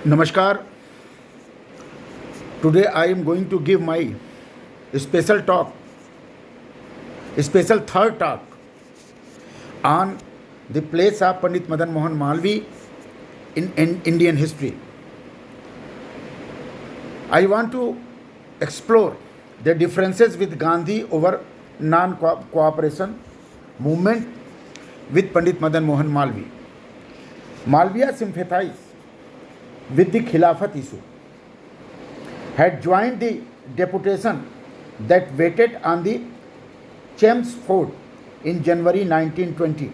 Namaskar. Today I am going to give my special talk, special third talk on the place of Pandit Madan Mohan Malvi in Indian history. I want to explore the differences with Gandhi over non-cooperation movement with Pandit Madan Mohan Malvi. Malviya sympathized with the Khilafat issue, had joined the deputation that waited on the Chelmsford in January 1920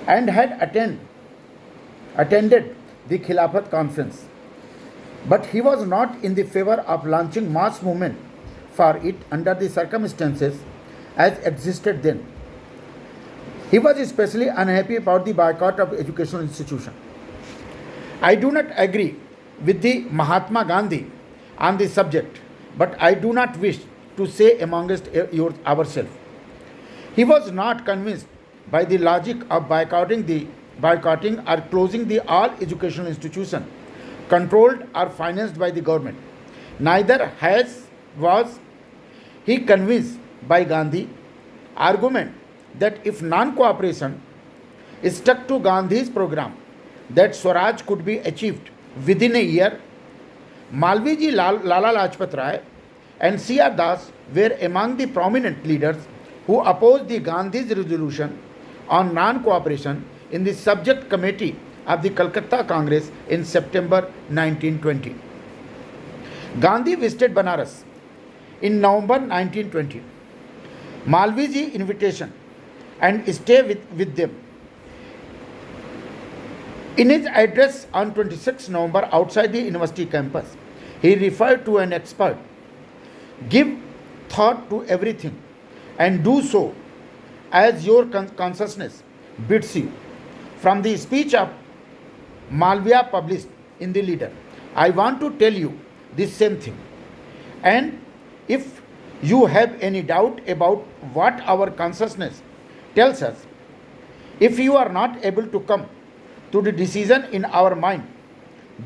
and had attended the Khilafat conference. But he was not in the favor of launching mass movement for it under the circumstances as existed then. He was especially unhappy about the boycott of educational institutions. I do not agree with the Mahatma Gandhi on this subject, but I do not wish to say amongst ourselves. He was not convinced by the logic of boycotting or closing the all educational institutions controlled or financed by the government. Neither was he convinced by Gandhi argument that if non-cooperation stuck to Gandhi's program, that Swaraj could be achieved within a year. Malviji Lala Lajpat Rai and C.R. Das were among the prominent leaders who opposed the Gandhi's resolution on non-cooperation in the subject committee of the Calcutta Congress in September 1920. Gandhi visited Banaras in November 1920. Malviji invitation and stay with them. In his address on 26 November outside the university campus, he referred to an expert. Give thought to everything and do so as your consciousness bids you. From the speech of Malviya published in the Leader, I want to tell you the same thing. And if you have any doubt about what our consciousness tells us, if you are not able to come to the decision in our mind,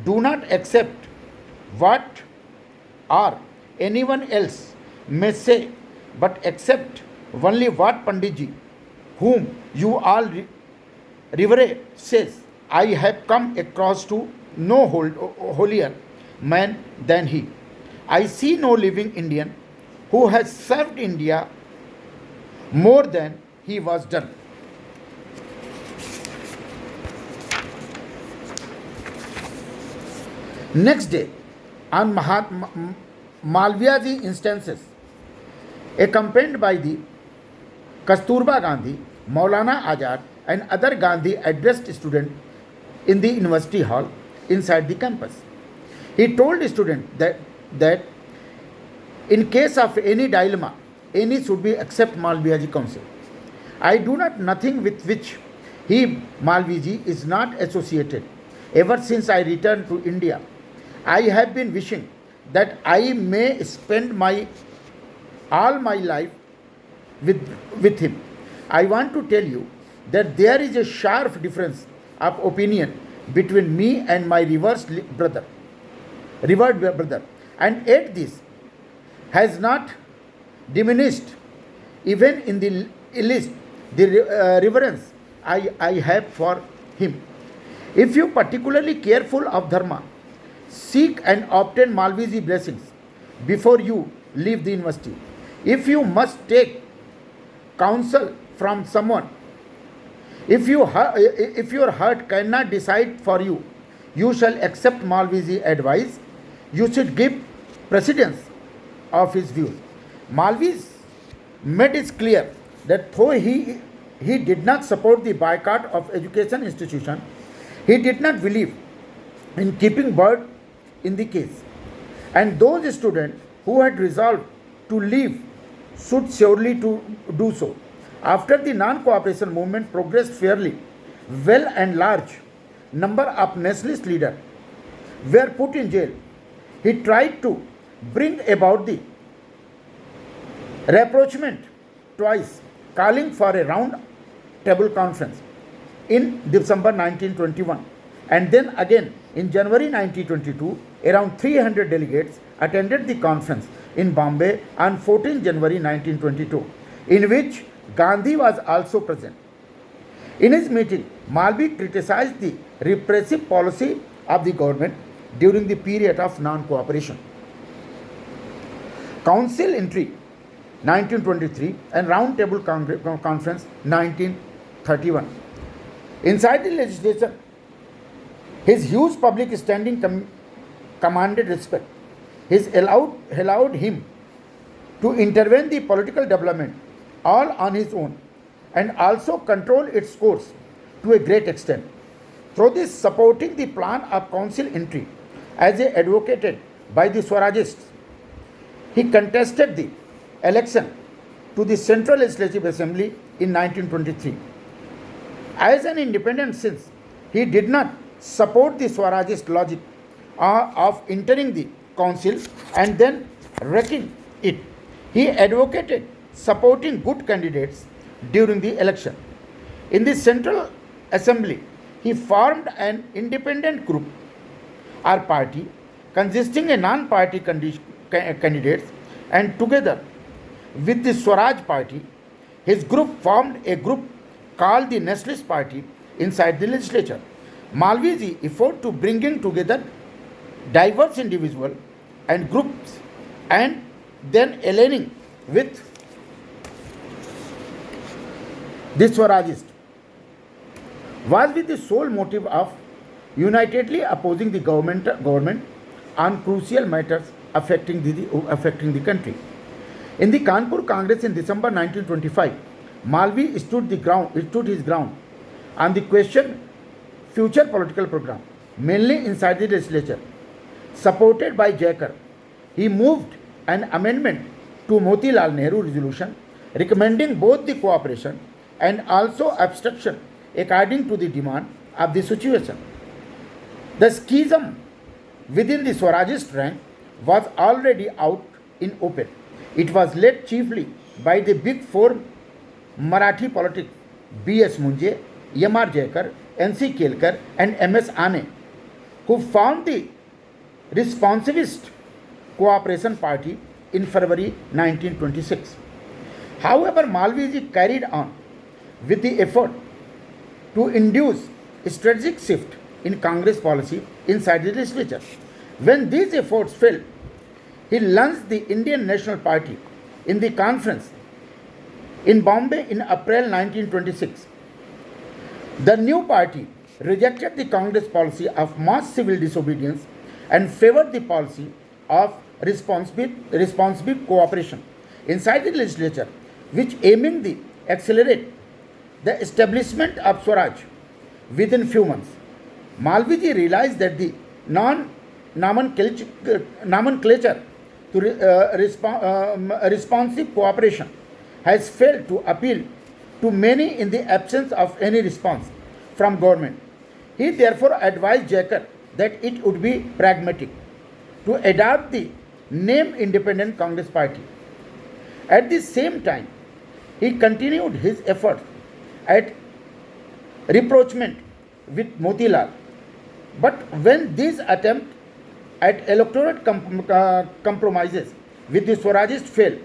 do not accept what or anyone else may say, but accept only what Panditji, whom you all revere, says. I have come across to no holier man than he. I see no living Indian who has served India more than he was done. Next day, on Malviya's instances, accompanied by the Kasturba Gandhi, Maulana Azad, and other Gandhi addressed students in the university hall inside the campus. He told the students that in case of any dilemma, any should be accept Malviyaji counsel. I do not nothing with which he, Malviji, is not associated. Ever since I returned to India, I have been wishing that I may spend all my life with him. I want to tell you that there is a sharp difference of opinion between me and my revered brother, and yet this has not diminished even in the least the reverence I have for him. If you particularly careful of dharma, seek and obtain Malviji blessings before you leave the university. If you must take counsel from someone, if your heart cannot decide for you, you shall accept Malviji advice. You should give precedence of his views. Malvi made it clear that though he did not support the boycott of education institution, he did not believe in keeping bird in the case. And those students who had resolved to leave should surely to do so. After the non-cooperation movement progressed fairly well and large number of nationalist leaders were put in jail, he tried to bring about the rapprochement twice, calling for a round table conference in December 1921 And then again in January 1922, around 300 delegates attended the conference in Bombay on 14 January 1922, in which Gandhi was also present. In his meeting, Malvi criticized the repressive policy of the government during the period of non-cooperation. Council Entry 1923 and Round Table Conference 1931. Inside the legislature, his huge public standing commanded respect. His allowed him to intervene the political development all on his own and also control its course to a great extent. Through this supporting the plan of council entry as advocated by the Swarajists, he contested the election to the Central Legislative Assembly in 1923. As an independent, since he did not support the Swarajist logic of entering the council and then wrecking it, he advocated supporting good candidates during the election. In the Central Assembly, he formed an independent group or party consisting of non-party candidates, and together with the Swaraj party, his group formed a group called the Nationalist Party inside the legislature. Malvi's effort to bringing together diverse individuals and groups and then aligning with the Swarajist was with the sole motive of unitedly opposing the government on crucial matters affecting the country. In the Kanpur Congress in December 1925, Malvi stood his ground on the question future political program, mainly inside the legislature. Supported by Jaikar, he moved an amendment to Motilal Nehru resolution recommending both the cooperation and also obstruction according to the demand of the situation. The schism within the Swarajist rank was already out in open. It was led chiefly by the big four Marathi politics B.S. Munje, M.R. Jaikar, N.C. Kelkar and M.S. Ane, who formed the Responsivist Cooperation Party in February 1926. However, Malviji carried on with the effort to induce a strategic shift in Congress policy inside the legislature. When these efforts failed, he launched the Indian National Party in the conference in Bombay in April 1926. The new party rejected the Congress policy of mass civil disobedience and favored the policy of responsible cooperation inside the legislature, which aiming to accelerate the establishment of Swaraj within few months. Malviji realized that the nomenclature to responsive cooperation has failed to appeal to many in the absence of any response from government. He therefore advised Jaikar that it would be pragmatic to adopt the name Independent Congress Party. At the same time, he continued his efforts at rapprochement with Motilal. But when these attempts at electoral compromises with the Swarajists failed,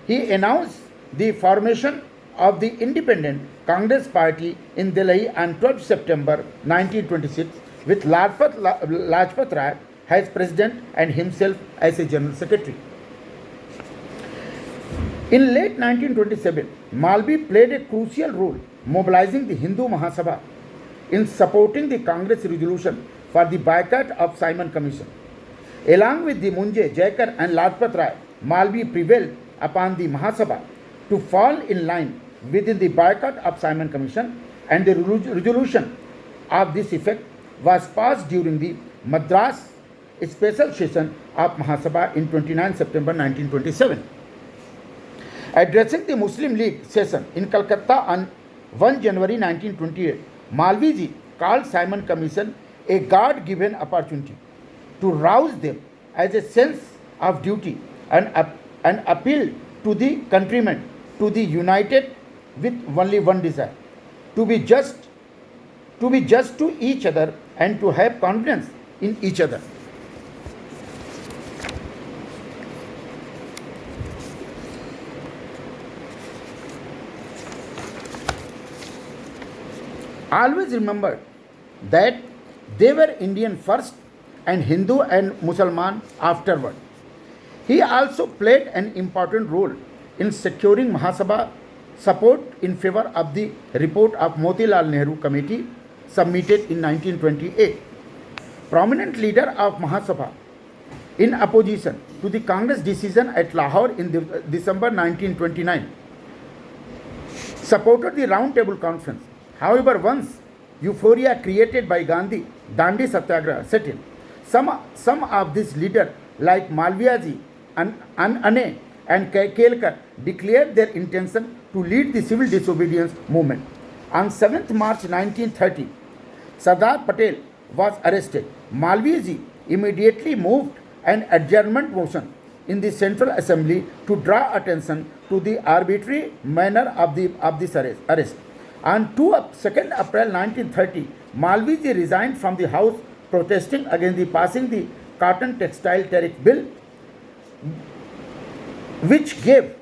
he announced the formation of the Independent Congress Party in Delhi on 12 September 1926 with Lajpat Rai as president and himself as a general secretary. In late 1927, Malvi played a crucial role mobilizing the Hindu Mahasabha in supporting the Congress resolution for the boycott of Simon Commission. Along with the Munje, Jaikar and Lajpat Rai, Malvi prevailed upon the Mahasabha to fall in line within the boycott of Simon Commission, and the resolution of this effect was passed during the Madras special session of Mahasabha in 29 September 1927. Addressing the Muslim League session in Calcutta on 1 January 1928, Malviji called Simon Commission a God-given opportunity to rouse them as a sense of duty and appeal to the countrymen to be united with only one desire, to be just to be just to each other, and to have confidence in each other. Always remember that they were Indian first and Hindu and Musliman afterward. He also played an important role in securing Mahasabha support in favor of the report of Motilal Nehru Committee submitted in 1928. Prominent leader of Mahasabha in opposition to the Congress decision at Lahore in December 1929 supported the Round Table Conference. However, once euphoria created by Gandhi Dandi Satyagraha set in, some of these leaders like Malviyaji, Ane and Kelkar declared their intention to lead the civil disobedience movement. On 7th March 1930, Sardar Patel was arrested. Malviyaji immediately moved an adjournment motion in the Central Assembly to draw attention to the arbitrary manner of this arrest. On 2nd April 1930, Malviyaji resigned from the House protesting against the passing the Cotton Textile Tariff Bill, which gave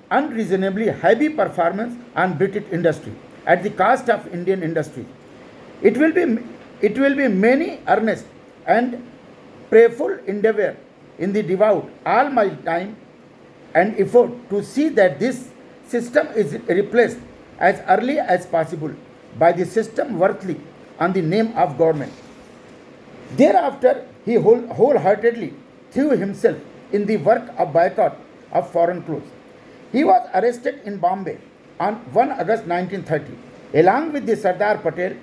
unreasonably heavy performance on British industry at the cost of Indian industry. It will be many earnest and prayerful endeavor in the devout all my time and effort to see that this system is replaced as early as possible by the system worthy on the name of government. Thereafter, he wholeheartedly threw himself in the work of boycott of foreign clothes. He was arrested in Bombay on 1 August 1930, along with the Sardar Patel,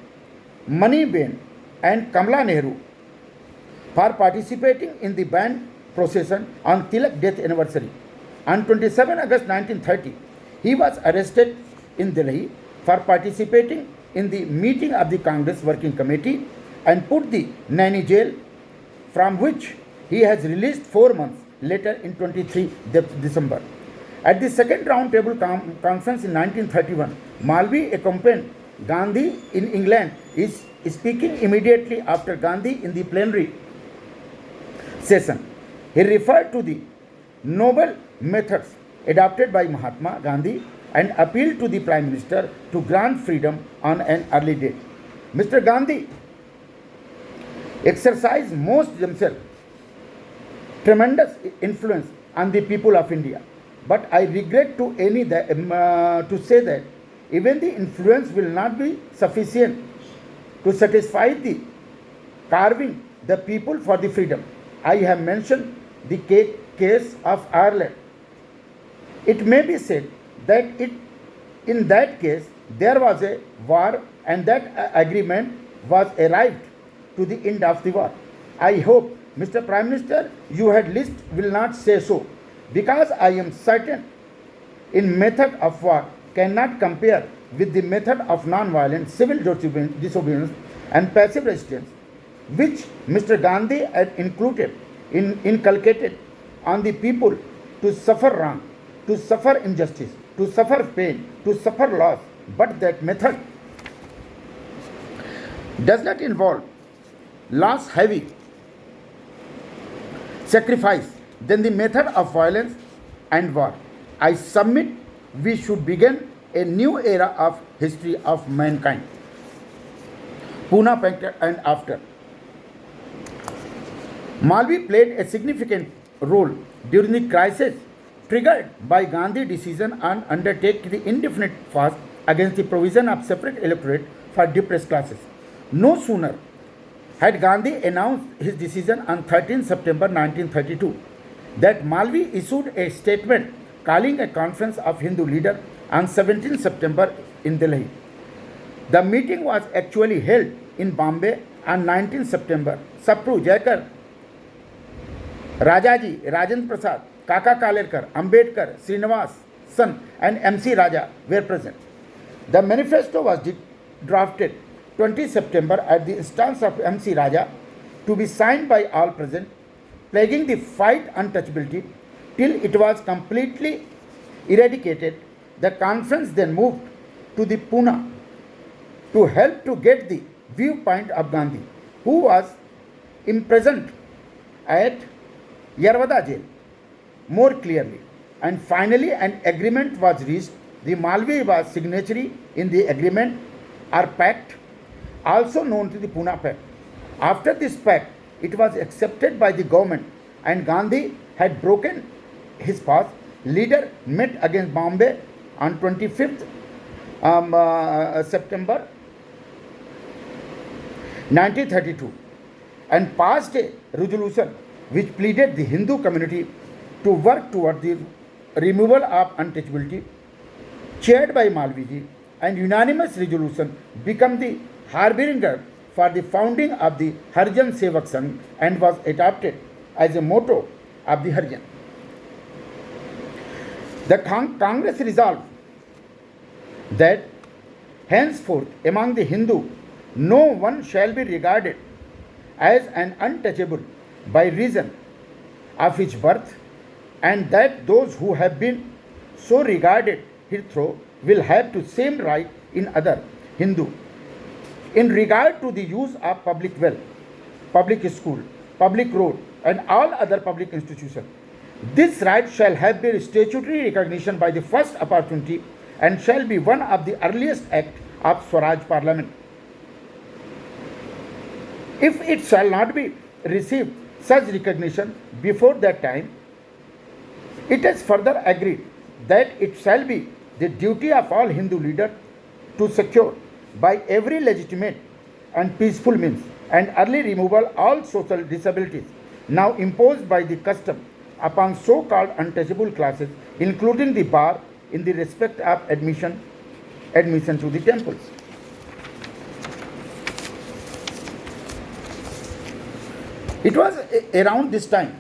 Mani Ben, and Kamala Nehru, for participating in the band procession on Tilak death anniversary. On 27 August 1930, he was arrested in Delhi for participating in the meeting of the Congress Working Committee and put the Naini jail, from which he has released 4 months later in 23 December. At the second round table conference in 1931, Malvi accompanied Gandhi in England, is speaking immediately after Gandhi in the plenary session. He referred to the noble methods adopted by Mahatma Gandhi and appealed to the Prime Minister to grant freedom on an early date. Mr. Gandhi exercised most themselves tremendous influence on the people of India. But I regret to say that even the influence will not be sufficient to satisfy the carving the people for the freedom. I have mentioned the case of Ireland. It may be said that in that case there was a war and that agreement was arrived to the end of the war. I hope, Mr. Prime Minister, you at least will not say so, because I am certain in method of war cannot compare with the method of non-violent civil disobedience and passive resistance, which Mr. Gandhi had inculcated on the people to suffer wrong, to suffer injustice, to suffer pain, to suffer loss. But that method does not involve loss heavy sacrifice than the method of violence and war. I submit we should begin a new era of history of mankind. Pune Pact and after. Malvi played a significant role during the crisis triggered by Gandhi decision on undertake the indefinite fast against the provision of separate electorate for depressed classes. No sooner had Gandhi announced his decision on 13 September 1932 that Malvi issued a statement calling a conference of Hindu leaders on 17 September in Delhi. The meeting was actually held in Bombay on 19 September. Sapru, Jaikar, Rajaji, Rajendra Prasad, Kaka Kalerkar, Ambedkar, Srinivas, San and MC Raja were present. The manifesto was drafted 20 September at the instance of MC Raja to be signed by all present, plaguing the fight untouchability till it was completely eradicated. The conference then moved to the Pune to help to get the viewpoint of Gandhi, who was imprisoned at Yerwada jail, more clearly. And finally, an agreement was reached. The Malvi was signatory in the agreement or pact, also known to the Pune Pact. After this pact, it was accepted by the government, and Gandhi had broken his fast. Leader met against Bombay on 25th September 1932 and passed a resolution which pleaded the Hindu community to work toward the removal of untouchability, chaired by Malviji, and unanimous resolution became the harbinger for the founding of the Harijan Sevak Sangh and was adopted as a motto of the Harijan. The Congress resolved that henceforth among the Hindu no one shall be regarded as an untouchable by reason of his birth, and that those who have been so regarded hitherto will have the same right in other Hindu. In regard to the use of public well, public school, public road, and all other public institutions, this right shall have their statutory recognition by the first opportunity and shall be one of the earliest acts of Swaraj Parliament. If it shall not be received such recognition before that time, it is further agreed that it shall be the duty of all Hindu leaders to secure by every legitimate and peaceful means and early removal all social disabilities now imposed by the custom upon so-called untouchable classes, including the bar in the respect of admission to the temples. It was around this time,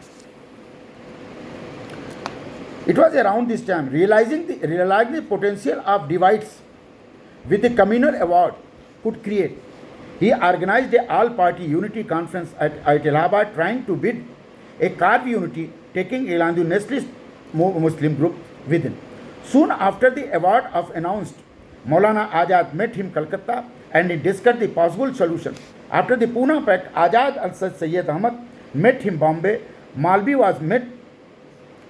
realizing the potential of divides with the communal award could create, he organized a all-party unity conference at Allahabad, trying to build a carved unity, taking along the nationalist Muslim group within. Soon after the award was announced, Maulana Azad met him in Calcutta and he discussed the possible solution. After the Pune Pact, Azad and Sayyid Ahmad met him in Bombay. Malvi was met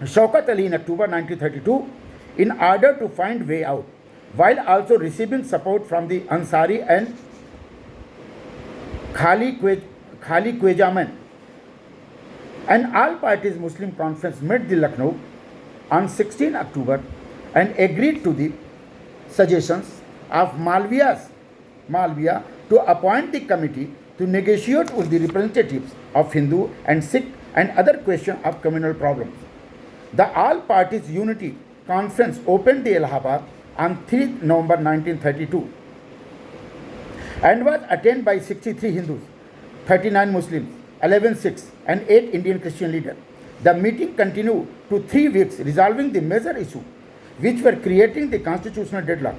Shaukat Ali in October 1932 in order to find way out, while also receiving support from the Ansari and Khali Quejaman. An all-parties Muslim conference met in Lucknow on 16 October and agreed to the suggestions of Malviya to appoint the committee to negotiate with the representatives of Hindu and Sikh and other questions of communal problems. The all-parties unity conference opened the Allahabad on 3 November 1932 and was attended by 63 Hindus, 39 Muslims, 11 Sikhs and 8 Indian Christian leaders. The meeting continued to 3 weeks, resolving the major issues which were creating the constitutional deadlock.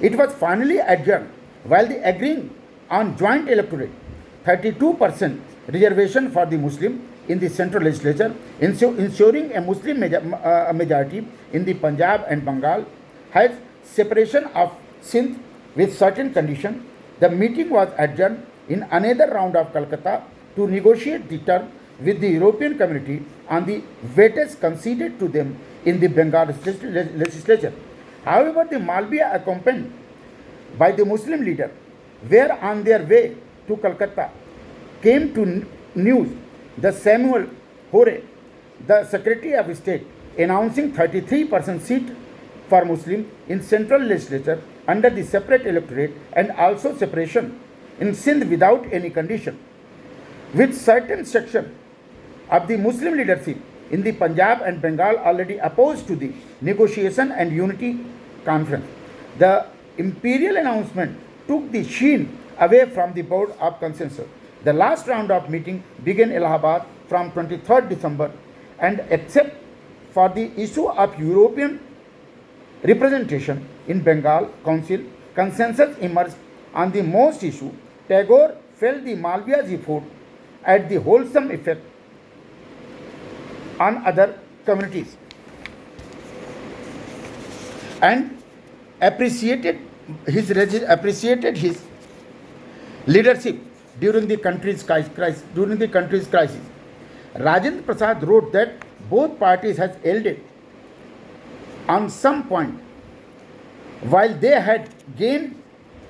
It was finally adjourned while the agreeing on joint electorate, 32% reservation for the Muslim in the central legislature, ensuring a Muslim majority in the Punjab and Bengal, has separation of Sindh with certain conditions. The meeting was adjourned in another round of Calcutta to negotiate the term with the European community on the weightage conceded to them in the Bengal legislature. However, the Malviya, accompanied by the Muslim leader, were on their way to Calcutta, came to news the Samuel Hore, the Secretary of State, announcing 33% seat for Muslims in central legislature under the separate electorate and also separation in Sindh without any condition, with certain section of the Muslim leadership in the Punjab and Bengal already opposed to the negotiation and unity conference. The imperial announcement took the sheen away from the board of consensus. The last round of meeting began in Allahabad from 23rd December, and except for the issue of European representation in Bengal Council, consensus emerged on the most issue. Tagore felt the Malviya's effort had the wholesome effect on other communities and appreciated his leadership during the country's crisis. Rajendra Prasad wrote that both parties has yielded on some point while they had gained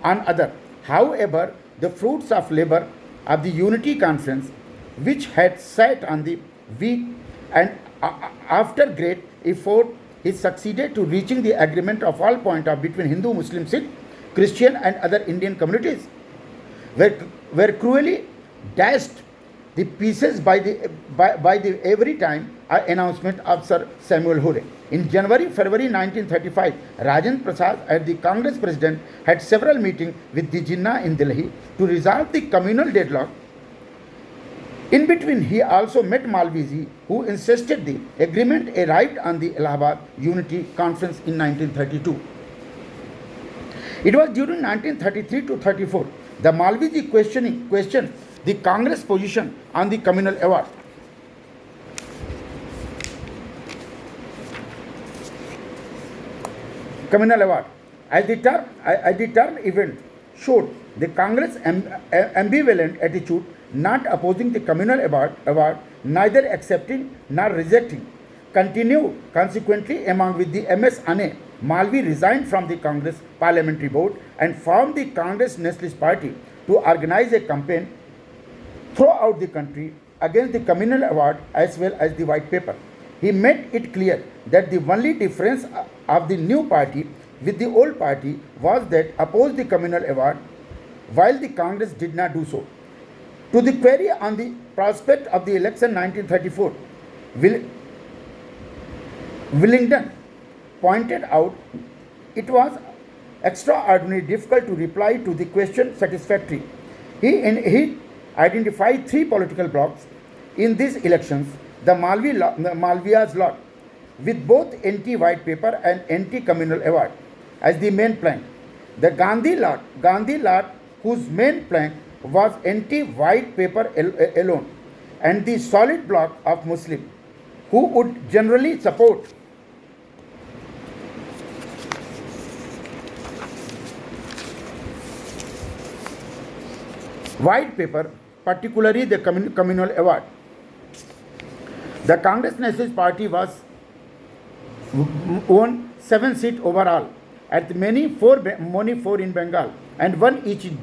on other. However, the fruits of labor of the Unity Conference, which had sat on the weak and after great effort, he succeeded to reaching the agreement of all point of between Hindu, Muslim, Sikh, Christian and other Indian communities were cruelly dashed the pieces by the every time announcement of Sir Samuel Hure. In February 1935, Rajendra Prasad and the Congress president had several meetings with the Jinnah in Delhi to resolve the communal deadlock. In between, he also met Malviji, who insisted the agreement arrived on the Allahabad Unity Conference in 1932. It was during 1933 to 34 the Malviji questioned the Congress position on the communal award. As the term event showed, the Congress ambivalent attitude, not opposing the communal award, neither accepting nor rejecting, continued. Consequently, among with the MS Ane, Malvi resigned from the Congress Parliamentary Board and formed the Congress Nationalist Party to organize a campaign throughout the country against the communal award as well as the white paper. He made it clear that the only difference of the new party with the old party was that opposed the communal award, while the Congress did not do so. To the query on the prospect of the election 1934, Willingdon pointed out it was extraordinarily difficult to reply to the question satisfactorily. He identified three political blocs in these elections: the Malviya's lot, with both anti-white paper and anti-communal award as the main plank; the Gandhi lot, whose main plank was anti-white paper alone; and the solid bloc of Muslim, who would generally support white paper, particularly the communal award. The Congress Nationalist Party won 7 seats overall, at many four in Bengal and one each in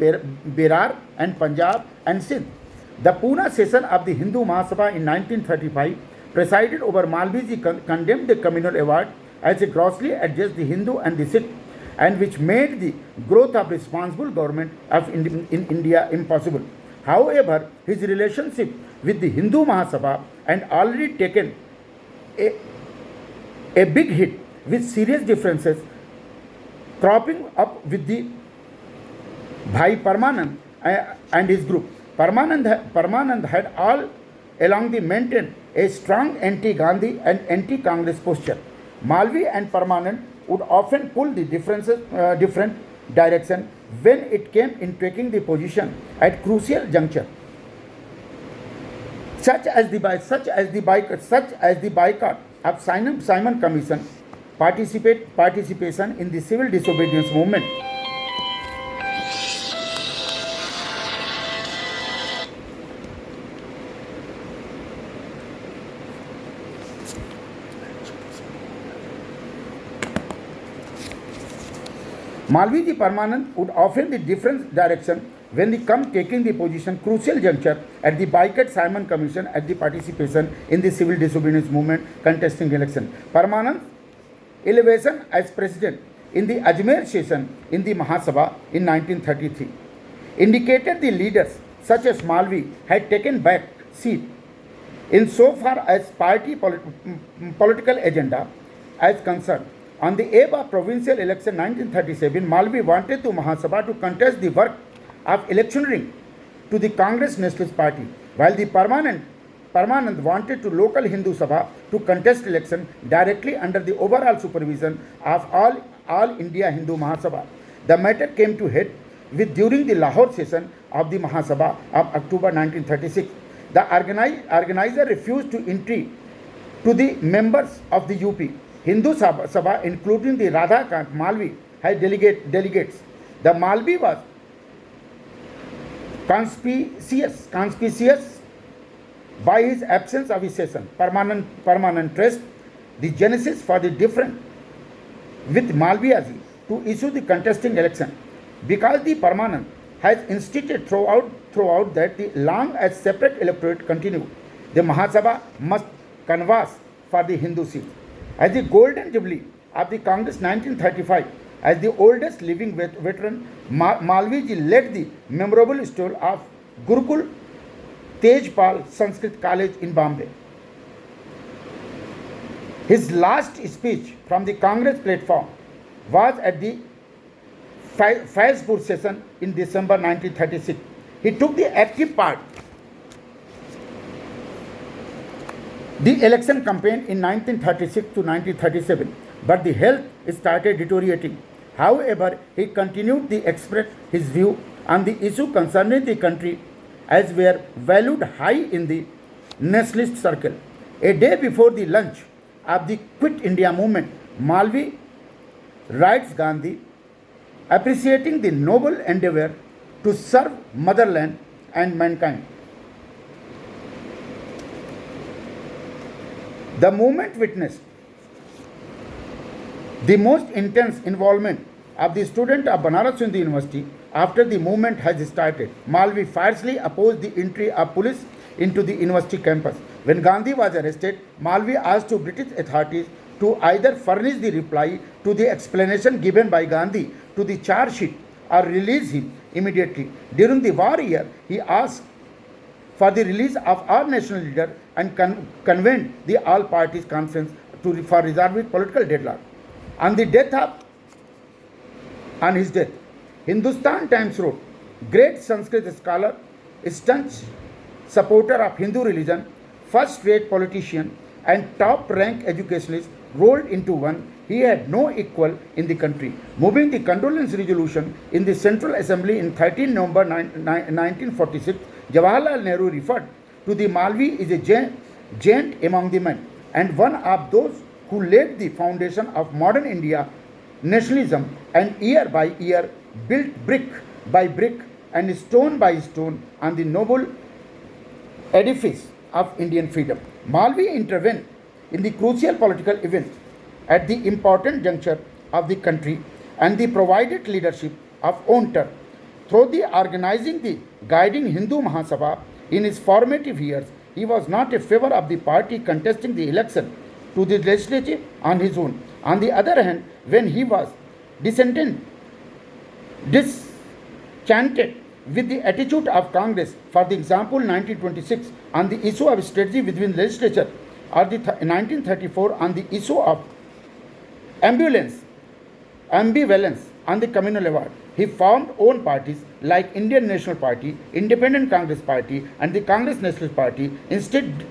Berar and Punjab and Sindh. The Pune session of the Hindu Mahasabha in 1935, presided over Malviji, condemned the communal award as a grossly adjust the Hindu and the Sikh, and which made the growth of responsible government in India impossible. However, his relationship with the Hindu Mahasabha and already taken a big hit with serious differences cropping up with the Bhai Parmanand and his group. Parmanand had all along maintained a strong anti-Gandhi and anti-Congress posture. Malvi and Parmanand would often pull the different direction when it came in taking the position at crucial juncture, such as the boycott of Simon Commission, participation in the civil disobedience movement. Malviji Parmanand would often the different direction when they come taking the position crucial juncture at the boycott Simon Commission, at the participation in the civil disobedience movement contesting election. Parmanand elevation as president in the Ajmer session in the Mahasabha in 1933 indicated the leaders such as Malvi had taken back seat in so far as party political agenda as concerned. On the eve of provincial election 1937, Malvi wanted to Mahasabha to contest the work of electioneering to the Congress Nationalist Party, while the Parmanand wanted to local Hindu Sabha to contest election directly under the overall supervision of all India Hindu Mahasabha. The matter came to head with during the Lahore session of the Mahasabha of October 1936. The organizer refused to entry to the members of the UP Hindu Sabha, including the Radhakant Malvi, had delegates. The Malvi was conspicuous by his absence of cessation, permanent trust, the genesis for the difference with Malviyaji to issue the contesting election, because the Permanent has insisted throughout that the long as separate electorate continue, the Mahasabha must canvass for the Hindu seat. As the golden jubilee of the Congress 1935, as the oldest living veteran, Malviji led the memorable story of Gurukul Tejpal Sanskrit College in Bombay. His last speech from the Congress platform was at the Faizpur session in December 1936. He took the active part the election campaign in 1936 to 1937, but the health started deteriorating. However, he continued to express his view on the issue concerning the country as were valued high in the nationalist circle. A day before the launch of the Quit India movement, Malvi writes Gandhi, appreciating the noble endeavor to serve motherland and mankind. The movement witnessed the most intense involvement of the student of Banaras Hindu University after the movement has started. Malvi fiercely opposed the entry of police into the university campus. When Gandhi was arrested, Malvi asked to British authorities to either furnish the reply to the explanation given by Gandhi to the charge sheet or release him immediately. During the war year, he asked for the release of our national leader and convened the all parties conference for resolving political deadlock. On his death, Hindustan Times wrote, great Sanskrit scholar, staunch supporter of Hindu religion, first-rate politician, and top-rank educationist rolled into one, he had no equal in the country. Moving the condolence resolution in the Central Assembly in 13 November 1946, Jawaharlal Nehru referred to the Malvi as a giant among the men and one of those who laid the foundation of modern India nationalism, and year by year built brick by brick and stone by stone on the noble edifice of Indian freedom. Malvi intervened in the crucial political event at the important juncture of the country and the provided leadership of own turn. Through the organizing the guiding Hindu Mahasabha in his formative years, he was not a favor of the party contesting the election to the legislature on his own. On the other hand, when he was disenchanted with the attitude of Congress, for the example 1926 on the issue of strategy within legislature, or the 1934 on the issue of ambivalence on the communal award, he formed own parties like Indian National Party, Independent Congress Party, and the Congress Nationalist Party, instead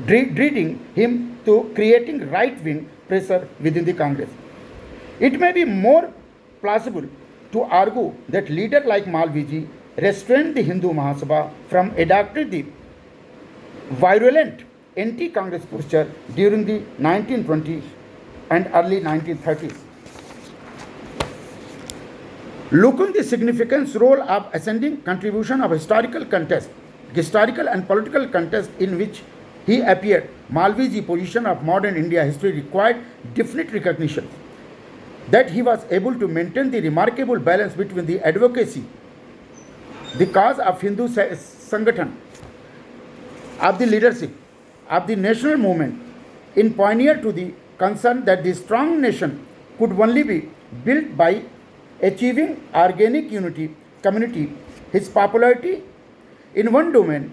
dreading him to creating right-wing pressure within the Congress. It may be more plausible to argue that leader like Malviji restrained the Hindu Mahasabha from adopting the virulent anti-Congress posture during the 1920s and early 1930s. Looking the significant role of ascending contribution of historical and political contest in which he appeared, Malviji's position of modern India history required definite recognition that he was able to maintain the remarkable balance between the advocacy, the cause of Hindu Sangathan, of the leadership, of the national movement, in pioneer to the concern that the strong nation could only be built by achieving organic community. His popularity in one domain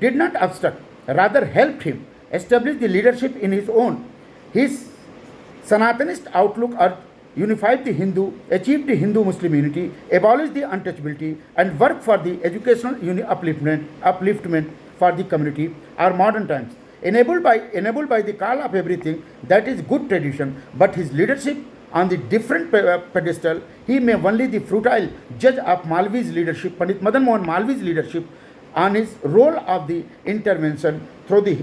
did not obstruct, rather helped him establish the leadership in his own. His Sanatanist outlook unified the Hindu, achieved the Hindu-Muslim unity, abolished the untouchability, and worked for the educational upliftment for the community, our modern times. Enabled by the call of everything that is good tradition, but his leadership on the different pedestal, he may only the futile judge of Malvi's leadership, Pandit Madan Mohan Malvi's leadership, on his role of the intervention through the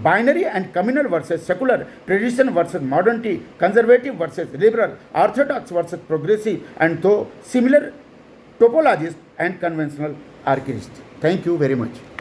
binary and communal versus secular, tradition versus modernity, conservative versus liberal, orthodox versus progressive, and though similar topologies and conventional archivist. Thank you very much.